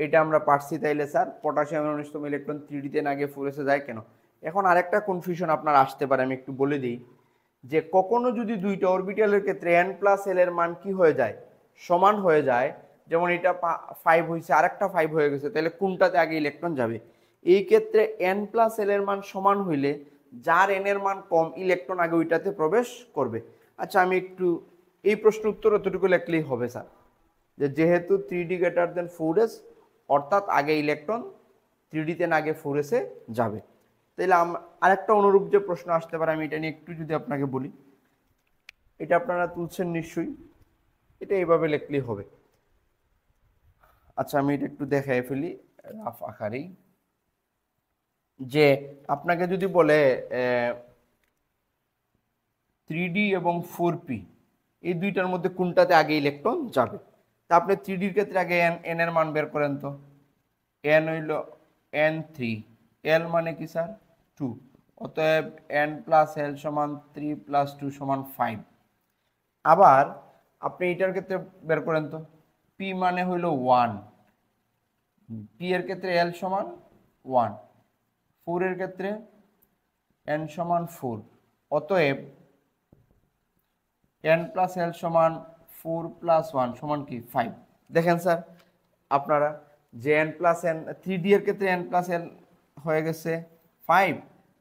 এটা আমরা পারছি। তাইলে স্যার পটাশিয়ামের 19তম ইলেকট্রন 3D তে না গিয়ে 4s এ যায় কেন। এখন আরেকটা কনফিউশন আপনার আসতে পারে, আমি একটু বলে দিই যে কখনো যদি দুইটা অরবিটালের ক্ষেত্রে n প্লাস এল এর মান কি হয়ে যায় সমান হয়ে যায়, যেমন এটা 5 হয়েছে আরেকটা 5 হয়ে গেছে, তাহলে কোনটাতে আগে ইলেকট্রন যাবে। এই ক্ষেত্রে n প্লাস এল এর মান সমান হইলে যার n এর মান কম ইলেকট্রন আগে ওইটাতে প্রবেশ করবে। আচ্ছা আমি একটু এই প্রশ্নের উত্তর এতটুকু লিখলেই হবে স্যার, যে যেহেতু 3D গ্রেটার দেন 4s অর্থাৎ আগে ইলেকট্রন 3D তে না আগে 4s এ যাবে। তাহলে আরেকটা অনুরূপ যে প্রশ্ন আসতে পারে, আমি এটা নিয়ে একটু যদি আপনাকে বলি, এটা আপনারা তুলছেন নিশ্চয়ই, এটা এইভাবে লিখলেই হবে। আচ্ছা আমি এটা একটু দেখাই ফেলি রাফ আকারেই, যে আপনাকে যদি বলে 3D এবং 4p এই দুইটার মধ্যে কোনটাতে আগে ইলেকট্রন যাবে, তা আপনি 3Dর ক্ষেত্রে আগে n এর মান বের করেন তো। n হইল n3, l মানে কি স্যার 2, অতএব n প্লাস l সমান 3 প্লাস 2 সমান 5। আবার আপনি এটার ক্ষেত্রে বের করেন তো, p মানে হইল 1, p এর ক্ষেত্রে l সমান 1, 4 এর ক্ষেত্রে n সমান 4, অতএব n প্লাস l সমান 4 প্লাস 1 সমান কি 5। দেখেন স্যার আপনারা যে n প্লাস n 3D এর ক্ষেত্রে n প্লাস l হয়ে গেছে 5,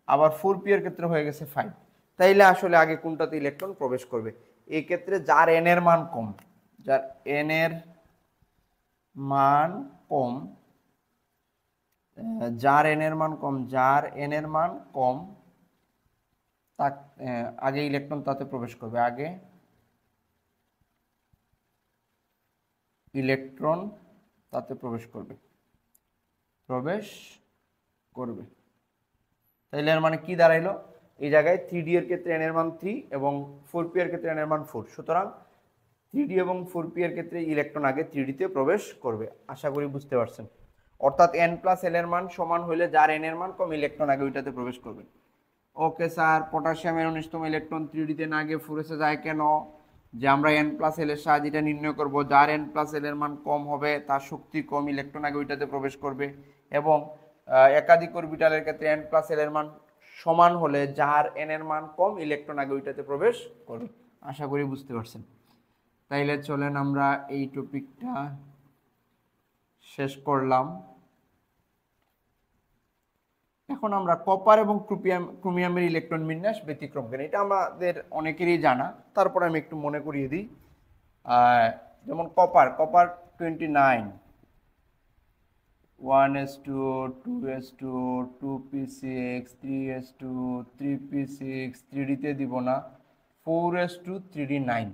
আবার 4p এর ক্ষেত্রে হয়ে গেছে 5। তাইলে আসলে আগে কোনটাতে ইলেকট্রন প্রবেশ করবে, এই ক্ষেত্রে যার n এর মান কম, যার n এর মান কম, যার n এর মান কম, যার n এর মান কম তা আগে ইলেকট্রন তাতে প্রবেশ করবে, আগে ইলেকট্রন তাতে প্রবেশ করবে তাইলে এর মানে কি দাঁড়াইলো, এই জায়গায় 3D এর ক্ষেত্রে n এর মান 3 এবং 4p এর ক্ষেত্রে n এর মান 4, সুতরাং 3D এবং 4p এর ক্ষেত্রে ইলেকট্রন আগে 3D তে প্রবেশ করবে। আশা করি বুঝতে পারছেন, অর্থাৎ n প্লাস l এর মান সমান হইলে যার n এর মান কম ইলেকট্রন আগে ওইটাতে প্রবেশ করবে। ওকে স্যার, পটাশিয়ামের 19তম ইলেকট্রন 3D তে না গিয়ে 4s এ যায় কেন, যে আমরা n প্লাস l এর সাহায্যে এটা নির্ণয় করব, যার n প্লাস l এর মান কম হবে তার শক্তি কম, ইলেকট্রন আগে ওইটাতে প্রবেশ করবে, এবং একাধিক অরবিটালের ক্ষেত্রে n প্লাস l এর মান সমান হলে যার n এর মান কম ইলেকট্রন আগে ওইটাতে প্রবেশ করবে। আশা করি বুঝতে পারছেন। তাইলে চলেন আমরা এই টপিকটা শেষ করলাম। এখন আমরা কপার এবং ক্রোমিয়ামের ইলেকট্রন বিন্যাস ব্যতিক্রম কেন, এটা আমাদের অনেকেরই জানা, তারপর আমি একটু মনে করিয়ে দিই। যেমন copper 29, 1s2 2s2 2p6 3s2 3p6, 3d তে দিব না, 4s2 3d 9।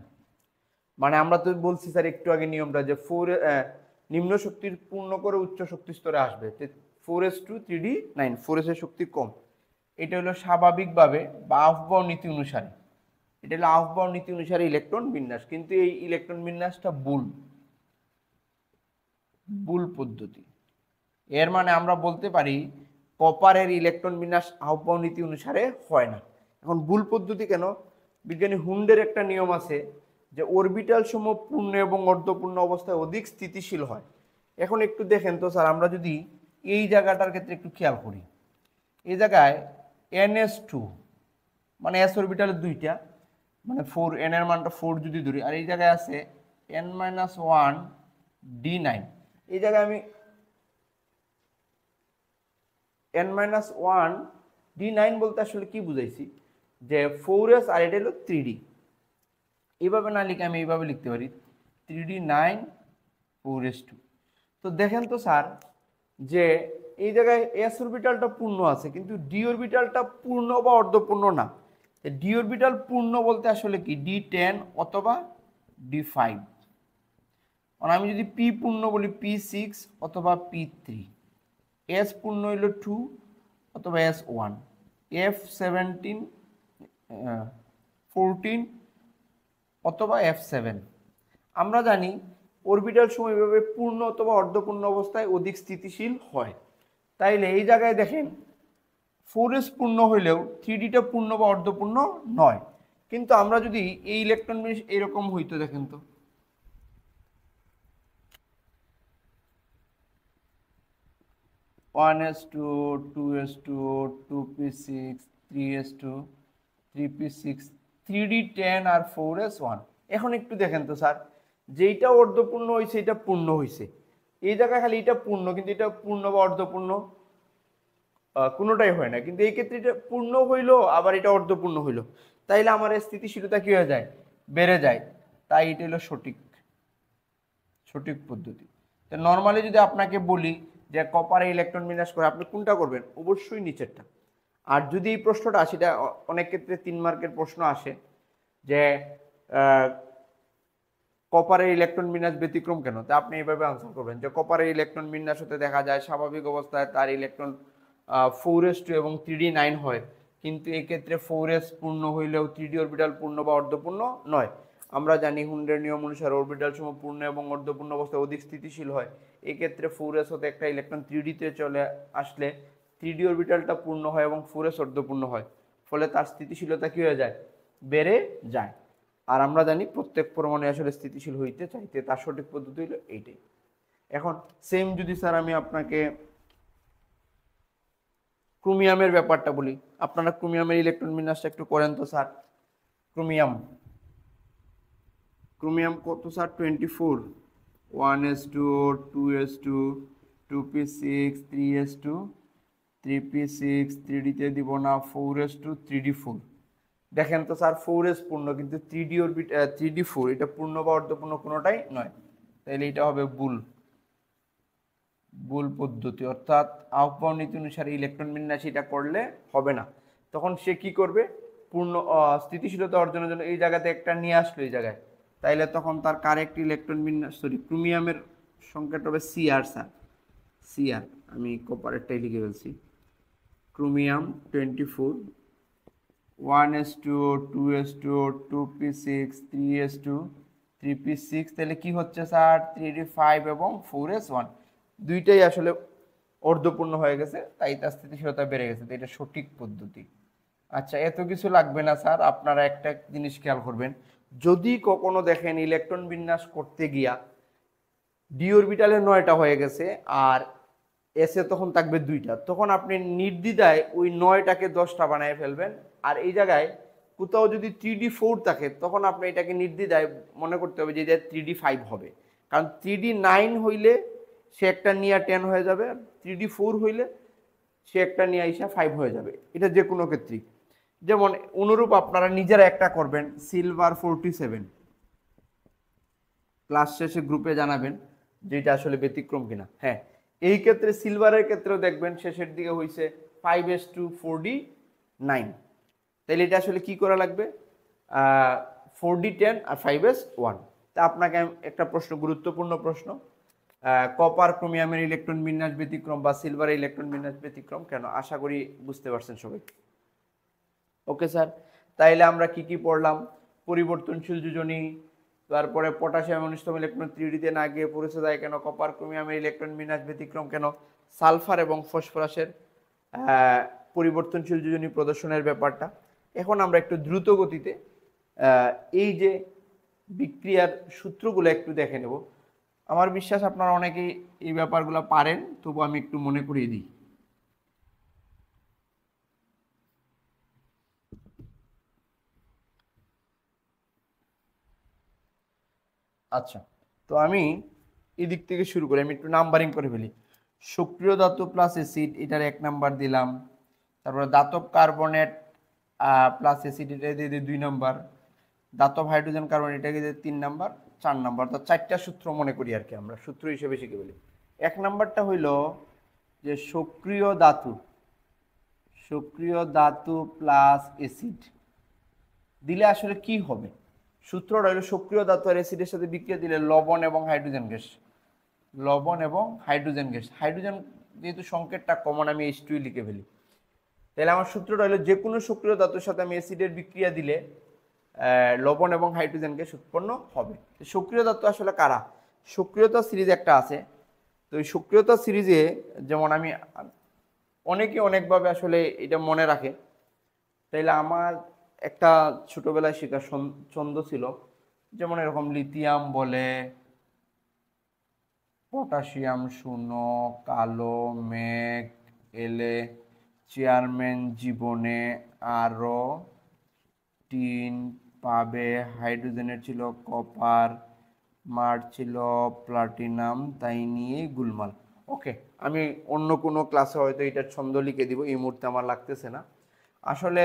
মানে আমরা তো বলছি স্যার একটু আগে নিয়মটা যে 4 নিম্ন শক্তির পূর্ণ করে উচ্চ শক্তি স্তরে আসবে, 4s2 3d 9, 4s এর শক্তি কম। এটা হলো স্বাভাবিকভাবে বা আফবাউ নীতি অনুসারে, এটা হলো আফবাউ নীতি অনুসারে ইলেকট্রন বিন্যাস, কিন্তু এই ইলেকট্রন বিন্যাসটা ভুল পদ্ধতি। এর মানে আমরা বলতে পারি কপারের ইলেকট্রন বিন্যাস আহ্বান নীতি অনুসারে হয় না। এখন ভুল পদ্ধতি কেন? বিজ্ঞানী হুন্ডের একটা নিয়ম আছে যে অরবিটাল সমূহ পূর্ণ এবং অর্ধপূর্ণ অবস্থায় অধিক স্থিতিশীল হয়। এখন একটু দেখেন তো স্যার, আমরা যদি এই জায়গাটার ক্ষেত্রে একটু খেয়াল করি, এই জায়গায় NS2 মানে এস অরবিটালের দুইটা, মানে 4 n এর মানটা 4 যদি ধরি, আর এই জায়গায় আছে n-1 d9। এই জায়গায় আমি n-1 d9 বলতে আসলে কি বুঝাইছি, যে 4s আর এটা হলো 3d। এইভাবে না লিখে আমি এইভাবে লিখতে পারি 3d9 4s2। তো দেখেন তো স্যার, যে এই জায়গায় এস অরবিটালটা পূর্ণ আছে কিন্তু ডি অরবিটালটা পূর্ণ বা অর্ধপূর্ণ না। ডি অরবিটাল পূর্ণ বলতে আসলে কি d10 অথবা d5। আর আমি যদি পি পূর্ণ বলি p6 অথবা p3, এস পূর্ণ হইল 2 অথবা s1, f17 14 অথবা f7। আমরা জানি অরবিটাল সময় এভাবে পূর্ণ অথবা অর্ধপূর্ণ অবস্থায় অধিক স্থিতিশীল হয়। তাইলে এই জায়গায় দেখেন 4s পূর্ণ হইলেও 3dটা পূর্ণ বা অর্ধপূর্ণ নয়। কিন্তু আমরা যদি এই ইলেকট্রন বিন্যাস এরকম হইতো, দেখেন তো 1s2 2s2 2p6 3s2 3p6 3d10 আর 4s1। এখন একটু দেখেন তো স্যার, যেইটা অর্ধপূর্ণ হয়েছে এটা পূর্ণ হয়েছে, এই জায়গায় খালি এটা পূর্ণ, কিন্তু এটা পূর্ণ বা অর্ধপূর্ণ কোনোটাই হয় না। কিন্তু এই ক্ষেত্রে এটা পূর্ণ হইলো আবার এটা অর্ধপূর্ণ হইলো, তাইলে আমার স্থিতিশীলতা কি হয়ে যায়, বেড়ে যায়। তাই এটা হলো সঠিক সঠিক পদ্ধতি। তো নর্মালি যদি আপনাকে বলি যে কপারে ইলেকট্রন বিন্যাস করে, আপনি কোনটা করবেন? অবশ্যই নিচেরটা। আর যদি এই প্রশ্নটা আসে, এটা অনেক ক্ষেত্রে 3 মার্কের প্রশ্ন আসে যে কপারের ইলেকট্রন বিন্যাস ব্যতিক্রম কেন, তা আপনি এইভাবে আনসার করবেন যে কপারের ইলেকট্রন বিন্যাস হতে দেখা যায় স্বাভাবিক অবস্থায় তার ইলেকট্রন 4s2 এবং 3d9 হয়, কিন্তু এই ক্ষেত্রে 4s পূর্ণ হইলেও 3d অরবিটাল পূর্ণ বা অর্ধপূর্ণ নয়। আমরা জানি হুন্ডের নিয়ম অনুসারে অরবিটাল সমূহ পূর্ণ এবং অর্ধপূর্ণ অবস্থায় অধিক স্থিতিশীল হয়। এই ক্ষেত্রে 4s হতে একটা ইলেকট্রন 3d-তে চলে আসলে 3d অরবিটালটা পূর্ণ হয় এবং 4s অর্ধপূর্ণ হয়, ফলে তার স্থিতিশীলতা কি হয়ে যায়, বেড়ে যায়। আর আমরা জানি প্রত্যেক পরমাণু আসলে স্থিতিশীল হইতে চাইতে তার সঠিক পদ্ধতি হলো এইটাই। এখন সেম যদি স্যার আমি আপনাকে ক্রোমিয়ামের ব্যাপারটা বলি, আপনারা ক্রোমিয়ামের ইলেকট্রন বিন্যাসটা একটু করেন তো স্যার। ক্রোমিয়াম ক্রোমিয়াম কত sir? 24, 1s2 2s2 2p6 3s2 3p6 3d-তে দিব না, 4s2 3d4। দেখেন তো স্যার 4s পূর্ণ কিন্তু 3d অরবিট 3d4 এটা পূর্ণ বা অর্ধপূর্ণ কোনোটাই নয়, তাহলে এটা হবে ভুল পদ্ধতি। অর্থাৎ আহ্বান নীতি অনুসারে ইলেকট্রন বিন্যাস এটা করলে হবে না। তখন সে কি করবে, পূর্ণ স্থিতিশীলতা অর্জনের জন্য এই জায়গাতে একটা নিয়ে আসলো এই জায়গায়, তাইলে তখন তার কারেক্ট ইলেকট্রন বিন্যাস, সরি ক্রোমিয়ামের সংখ্যাটা হবে সিআর স্যার, সিআর। আমি কপারেরটাই লিখে ফেলছি। Chromium 24, 1s2 2s2 2p6 3s2 3p6, তাহলে কি হচ্ছে স্যার 3d5 এবং 4s1 দুইটাই আসলে অর্ধপূর্ণ হয়ে গেছে, তাই তার স্থিতিশীলতা বেড়ে গেছে। এটা সঠিক পদ্ধতি। আচ্ছা, এত কিছু লাগবে না স্যার, আপনারা একটা জিনিস খেয়াল করবেন, যদি কখনো দেখেন ইলেকট্রন বিন্যাস করতে গিয়া ডি অরবিটালে 9টা হয়ে গেছে আর এসে তখন থাকবে 2টা, তখন আপনি নির্দ্বিধায় ওই 9টাকে 10টা বানিয়ে ফেলবেন। আর এই জায়গায় কোথাও যদি 3d4 থাকে তখন আপনি এটাকে নির্দ্বিধায় মনে করতে হবে যে এটা 3d5 হবে, কারণ 3d9 হইলে সে একটা নিয়ে 10 হয়ে যাবে, 3d4 হইলে সে একটা নিয়ে আইসা 5 হয়ে যাবে। এটা যে কোনো ক্ষেত্রেই। যেমন অনুরূপ আপনারা নিজেরা একটা করবেন, সিলভার 47, ক্লাস শেষে গ্রুপে জানাবেন যে এটা আসলে ব্যতিক্রম কিনা। হ্যাঁ, এই ক্ষেত্রে সিলভারের ক্ষেত্রেও দেখবেন শেষের দিকে হয়েছে 5s2 4d9, তাহলে এটা আসলে কি করা লাগবে, 4d10 আর 5s1। তা আপনাকে একটা প্রশ্ন, গুরুত্বপূর্ণ প্রশ্ন, কপার ক্রোমিয়ামের ইলেকট্রন বিন্যাস ব্যতিক্রম বা সিলভারের ইলেকট্রন বিন্যাস ব্যতিক্রম কেন? আশা করি বুঝতে পারছেন সবাই। ওকে স্যার, তাইলে আমরা কি কি পড়লাম? পরিবর্তনশীল যোজনী, তারপরে পটাশিয়াম অনুষ্ঠম ইলেকট্রন 3d-তে না গিয়ে পৌঁছে যায় কেন, কপার ক্রোমিয়ামের ইলেকট্রন বিন্যাস ব্যতিক্রম কেন, সালফার এবং ফসফরাসের পরিবর্তনশীল যোজনী প্রদর্শনের ব্যাপারটা। এখন আমরা একটু দ্রুত গতিতে এই যে বিক্রিয়ার সূত্রগুলো একটু দেখে নেব। আমার বিশ্বাস আপনারা অনেকেই এই ব্যাপারগুলো পারেন, তবু আমি একটু মনে করিয়ে দিই। আচ্ছা, তো আমি এদিক থেকে শুরু করি, আমি একটু নাম্বারিং করে ফেলি। সক্রিয় ধাতু প্লাস অ্যাসিড, এটার 1 নাম্বার দিলাম। তারপরে ধাতব কার্বনেট প্লাস অ্যাসিড, এটা দিয়ে দিই 2 নাম্বার। ধাতব হাইড্রোজেন কার্বন, এটাকে দিয়ে 3 নাম্বার, 4 নাম্বার। তো 4টা সূত্র মনে করি আর কি, আমরা সূত্র হিসেবে শিখে ফেলি। 1 নাম্বারটা হইল যে সক্রিয় ধাতু প্লাস অ্যাসিড দিলে আসলে কি হবে। সূত্রটা হলো সক্রিয় ধাতু আর অ্যাসিডের সাথে বিক্রিয়া দিলে লবণ এবং হাইড্রোজেন গ্যাস, হাইড্রোজেন যেহেতু সংকেতটা কমন, আমি H2 লিখে ফেলি। তাহলে আমার সূত্রটা হলো যে কোনো সক্রিয় ধাতুর সাথে আমি অ্যাসিডের বিক্রিয়া দিলে লবণ এবং হাইড্রোজেন গ্যাস উৎপন্ন হবে। সক্রিয় ধাতু আসলে কারা? সক্রিয়তা সিরিজ একটা আছে। তো এই সক্রিয়তা সিরিজে যেমন আমি অনেকে অনেকভাবে আসলে এটা মনে রাখে। তাইলে আমার একটা ছোটবেলায় শেখা ছন্দ ছিল, যেমন এরকম লিথিয়াম বলে, পটাশিয়াম শূন্য, কালো মেঘ এলে, চেয়ারম্যান জীবনে আরো, টিন পাবে, হাইড্রোজেনের ছিল কপার, মার ছিল প্লাটিনাম, তাই নিয়ে গুলমাল। ওকে, আমি অন্য কোনো ক্লাসে হয়তো এটার ছন্দ লিখে দিব, এই মুহূর্তে আমার লাগতেছে না। আসলে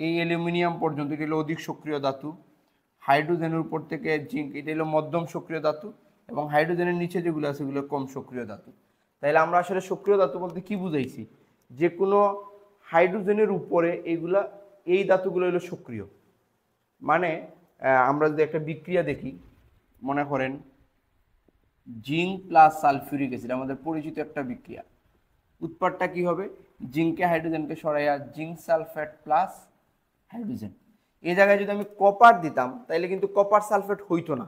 এই অ্যালুমিনিয়াম পর্যন্ত এটা হলো অধিক সক্রিয় ধাতু, হাইড্রোজেনের উপর থেকে জিঙ্ক এটা হলো মধ্যম সক্রিয় ধাতু, এবং হাইড্রোজেনের নিচে যেগুলো আছে সেগুলো কম সক্রিয় ধাতু। তাইলে আমরা আসলে সক্রিয় ধাতু বলতে কি বুঝাইছি? যে কোনো হাইড্রোজেনের উপরে এইগুলা, এই ধাতুগুলো হলো সক্রিয়। মানে আমরা যদি একটা বিক্রিয়া দেখি, মনে করেন জিঙ্ক প্লাস সালফিউরিক অ্যাসিড, আমাদের পরিচিত একটা বিক্রিয়া। উৎপাদটা কি হবে? জিঙ্কে হাইড্রোজেনকে সরাইয়া জিঙ্ক সালফেট প্লাস হাইড্রোজেন। এই জায়গায় যদি আমি কপার দিতাম তাহলে কিন্তু কপার সালফেট হইতো না,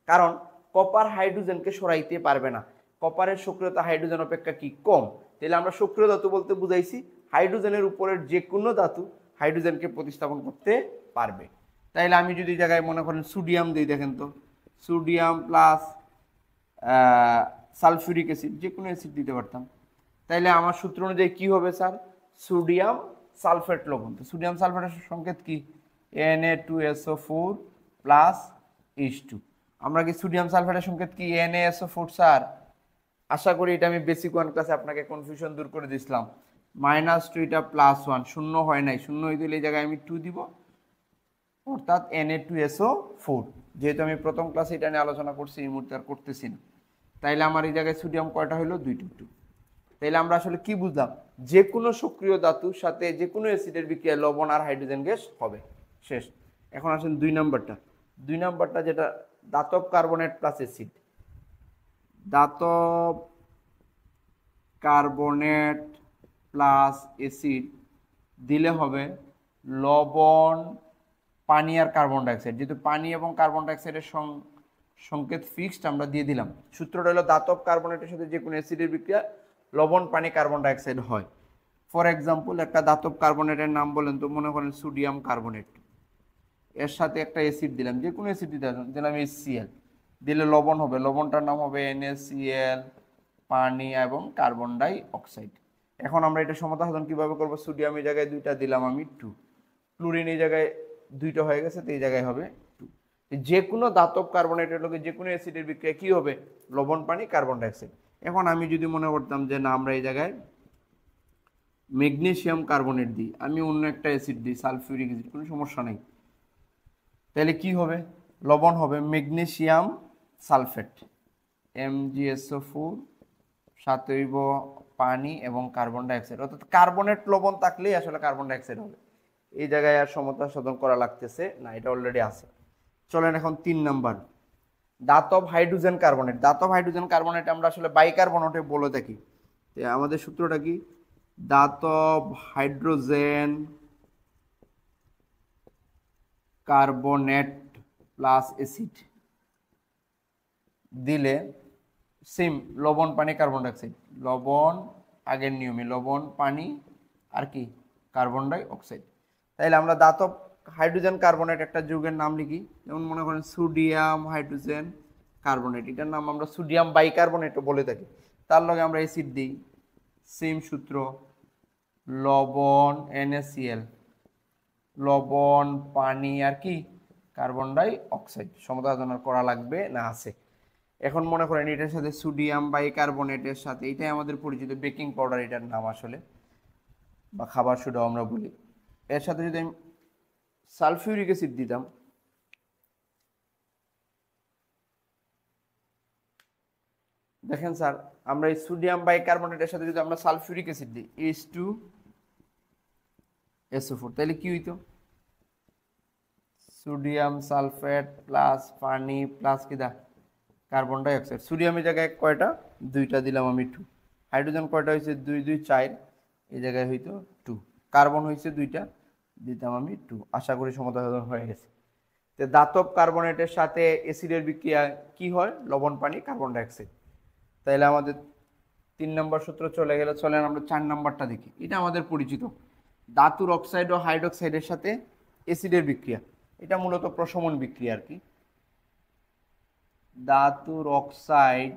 কারণ কপার হাইড্রোজেনকে সরাইতে পারবে না। কপারের সক্রিয়তা হাইড্রোজেন অপেক্ষা কি কম। তাহলে আমরা সক্রিয় ধাতু বলতে বুঝাইছি হাইড্রোজেনের উপরের যে কোনো ধাতু হাইড্রোজেনকে প্রতিস্থাপন করতে পারবে। তাইলে আমি যদি জায়গায় মনে করেন সোডিয়াম দিই, দেখেন তো, সোডিয়াম প্লাস সালফিউরিক অ্যাসিড, যে কোনো অ্যাসিড দিতে পারতাম। তাইলে আমার সূত্র অনুযায়ী কি হবে স্যার? সোডিয়াম সালফেট লবণ। তো সোডিয়াম সালফেটের সংকেত কি? Na2SO4 plus H2। আমরা কি সোডিয়াম সালফেটের সংকেত কি NaSO4 স্যার? আশা করি এটা আমি বেসিক 1 ক্লাসে আপনাকে কনফিউশন দূর করে দিয়েছিলাম। -2 এটা +1, শূন্য হয় নাই, শূন্য হয়ে দিলে এই জায়গায় আমি 2 দিব, অর্থাৎ Na2SO4। যেহেতু আমি প্রথম ক্লাসে এটা নিয়ে আলোচনা করছি, এই মুহূর্তে আর করতেছি না। তাইলে আমার এই জায়গায় সোডিয়াম কয়টা হলো? 2। তাইলে আমরা আসলে কি বুঝলাম? যে কোনো সক্রিয় ধাতুর সাথে যে কোনো অ্যাসিডের বিক্রিয়ায় লবণ আর হাইড্রোজেন গ্যাস হবে। শেষ। এখন আসেন 2 নাম্বারটা, যেটা ধাতব কার্বনেট প্লাস অ্যাসিড। ধাতব কার্বনেট প্লাস অ্যাসিড দিলে হবে লবণ, পানি আর কার্বন ডাইঅক্সাইড। যেহেতু পানি এবং কার্বন ডাইঅক্সাইডের সংকেত ফিক্সড, আমরা দিয়ে দিলাম। সূত্রটা হলো ধাতব কার্বনেটের সাথে যে কোনো অ্যাসিডের বিক্রিয়া লবণ, পানি, কার্বন ডাইঅক্সাইড হয়। ফর এক্সাম্পল, একটা ধাতব কার্বনেটের নাম বলেন তো, মনে করেন সোডিয়াম কার্বনেট, এর সাথে একটা অ্যাসিড দিলাম, যে কোনো অ্যাসিড দিলাম HCl, দিলে লবণ হবে, লবণটার নাম হবে NaCl, পানি এবং কার্বন ডাই অক্সাইড। এখন আমরা এটা সমতা সাধন কিভাবে করব? সোডিয়াম এই জায়গায় 2টা দিলাম আমি 2, ক্লোরিন এই জায়গায় 2টা হয়ে গেছে, তো এই জায়গায় হবে 2। যে কোনো ধাতব কার্বনেটের লগে যে কোনো অ্যাসিডের বিক্রিয়া কি হবে? লবণ, পানি, কার্বন ডাইঅক্সাইড। এখন আমি যদি মনে করতাম যে না, আমরা এই জায়গায় ম্যাগনেসিয়াম কার্বনেট দিই, আমি অন্য একটা অ্যাসিড দিই, সালফিউরিক অ্যাসিড, কোনো সমস্যা নেই। তাহলে কি হবে? লবণ হবে ম্যাগনেসিয়াম সালফেট, MgSO4, সাথে হইব পানি এবং কার্বন ডাইঅক্সাইড। অর্থাৎ কার্বনেট লবণ থাকলেই আসলে কার্বন ডাইঅক্সাইড হবে। এই জায়গায় আর সমতা সাধন করা লাগতেছে না, এটা অলরেডি আছে। চলেন এখন 3 নাম্বার, ধাতব হাইড্রোজেন কার্বনেট। ধাতব হাইড্রোজেন কার্বনেট আমরা আসলে বাইকার্বনেটে বলে থাকি। আমাদের সূত্রটা কি? ধাতব হাইড্রোজেন কার্বনেট প্লাস অ্যাসিড দিলে সেম লবণ, পানি, কার্বন ডাইঅক্সাইড। লবণ আগের নিয়মে লবণ, পানি আর কি কার্বন ডাই অক্সাইড। তাইলে আমরা ধাতব হাইড্রোজেন কার্বনেট একটা যৌগের নাম লিখি, যেমন মনে করেন সোডিয়াম হাইড্রোজেন কার্বনেট, এটার নাম আমরা সোডিয়াম বাইকার্বনেটও বলে থাকি। তার লগে আমরা অ্যাসিড দিই, সেম সূত্র, লবণ NaCl, লবণ, পানি আর কি কার্বন ডাই অক্সাইড, সমাধান করা লাগবে না আছে। এখন মনে করেন এটার সাথে সোডিয়াম বাইকার্বনেটের সাথে, এটাই আমাদের পরিচিত বেকিং পাউডার, এটার নাম আসলে, বা খাবার সোডাও আমরা বলি। এর সাথে যদি আমি সালফিউরিক অ্যাসিড দিতাম, দেখেন স্যার আমরা এই সোডিয়াম বাইকার্বনেটের সাথে যদি আমরা সালফিউরিক অ্যাসিড দিই H2SO4, তাহলে কি হইতো? সোডিয়াম সালফেট প্লাস পানি প্লাস কি দা কার্বন ডাই অক্সাইড। সোডিয়ামের জায়গায় কয়টা? দুইটা দিলাম আমি 2। হাইড্রোজেন কয়টা হয়েছে? 2 2 4, এই জায়গায় হইতো 2। কার্বন হয়েছে দুইটা, দিতাম আমি 2। আশা করি সমাধান হয়ে গেছে। তো ধাতব কার্বনেটের সাথে অ্যাসিডের বিক্রিয়া কি হয়? লবণ, পানি, কার্বন ডাই অক্সাইড। তাইলে আমাদের 3 নম্বর সূত্র চলে গেল। চলেন আমরা 4 নম্বরটা দেখি, এটা আমাদের পরিচিত, ধাতুর অক্সাইড ও হাইড্রোক্সাইডের সাথে অ্যাসিডের বিক্রিয়া। এটা মূলত প্রশমন বিক্রিয়া আর কি। ধাতুর oxide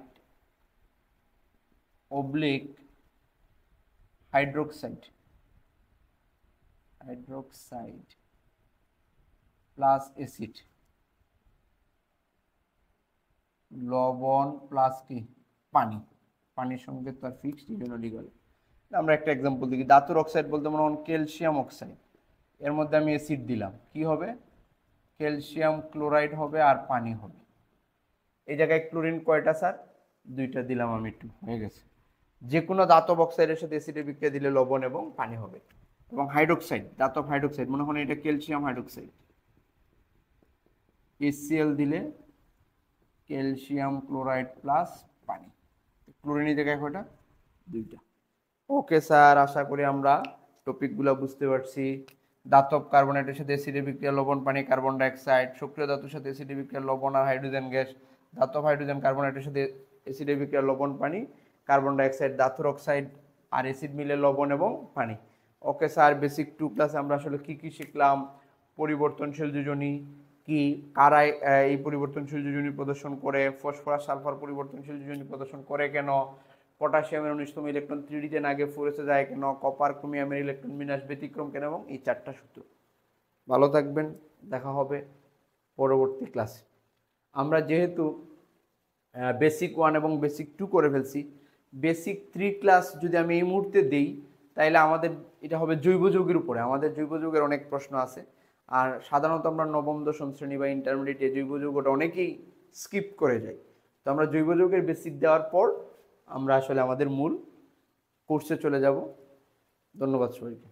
oblique hydroxide plus acid, লবণ প্লাস কি পানি, পানির সঙ্গে তার ফিক্সড ইউনিটি গলে। আমরা একটা এক্সাম্পল দেখি, ধাতুর অক্সাইড বলতে মনে হন ক্যালসিয়াম অক্সাইড, এর মধ্যে আমি অ্যাসিড দিলাম, কি হবে? ক্যালসিয়াম ক্লোরাইড হবে আর পানি হবে। এই জায়গায় ক্লোরিন কয়টা স্যার? 2টা দিলাম আমি 2, হয়ে গেছে। যে কোনো ধাতব অক্সাইডের সাথে অ্যাসিডের বিক্রিয়া দিলে লবণ এবং পানি হবে। এবং হাইড্রোক্সাইড, ধাতব হাইড্রোক্সাইড, মনে করেন এটা ক্যালসিয়াম হাইড্রোক্সাইড, HCl দিলে ক্যালসিয়াম ক্লোরাইড প্লাস পানি। ক্লোরিনের জায়গায় কয়টা? 2টা। ওকে স্যার, আশা করি আমরা টপিকগুলো বুঝতে পারছি। ধাতব কার্বনেটের সাথে অ্যাসিডের বিক্রিয়া লবণ, পানি, কার্বন ডাই অক্সাইড। সক্রিয় ধাতুর সাথে অ্যাসিডের বিক্রিয়া লবণ আর হাইড্রোজেন গ্যাস। ধাতব হাইড্রোজেন কার্বনেটের সাথে অ্যাসিডের বিক্রিয়া লবণ, পানি, কার্বন ডাই অক্সাইড। ধাতুর অক্সাইড আর অ্যাসিড মিলে লবণ এবং পানি। ওকে স্যার, বেসিক 2 ক্লাসে আমরা আসলে কি কি শিখলাম, পরিবর্তনশীল যোজনী কি, কারাই এই পরিবর্তনশীল যোজনী প্রদর্শন করে, ফসফরাস সালফার পরিবর্তনশীল যোজনী প্রদর্শন করে কেন, পটাশিয়ামের 19তম ইলেকট্রন 3D-তে না গিয়ে 4s-এ যায় কেন, কপার ক্রোমিয়ামের ইলেকট্রন বিন্যাস ব্যতিক্রম কেন, এবং এই 4টা সূত্র। ভালো থাকবেন, দেখা হবে পরবর্তী ক্লাসে। আমরা যেহেতু বেসিক 1 এবং বেসিক 2 করে ফেলছি, বেসিক 3 ক্লাস যদি আমি এই মুহূর্তে দেই, তাইলে আমাদের এটা হবে জৈব যৌগের উপরে। আমাদের জৈব যৌগের অনেক প্রশ্ন আছে, আর সাধারণত আমরা নবম দশম শ্রেণী বা ইন্টারমিডিয়েটে জৈব যৌগটা অনেকেই স্কিপ করে যাই। তো আমরা জৈব যৌগের বেসিক দেওয়ার পর আমরা আসলে আমাদের মূল কোর্সে চলে যাব। ধন্যবাদ সবাইকে।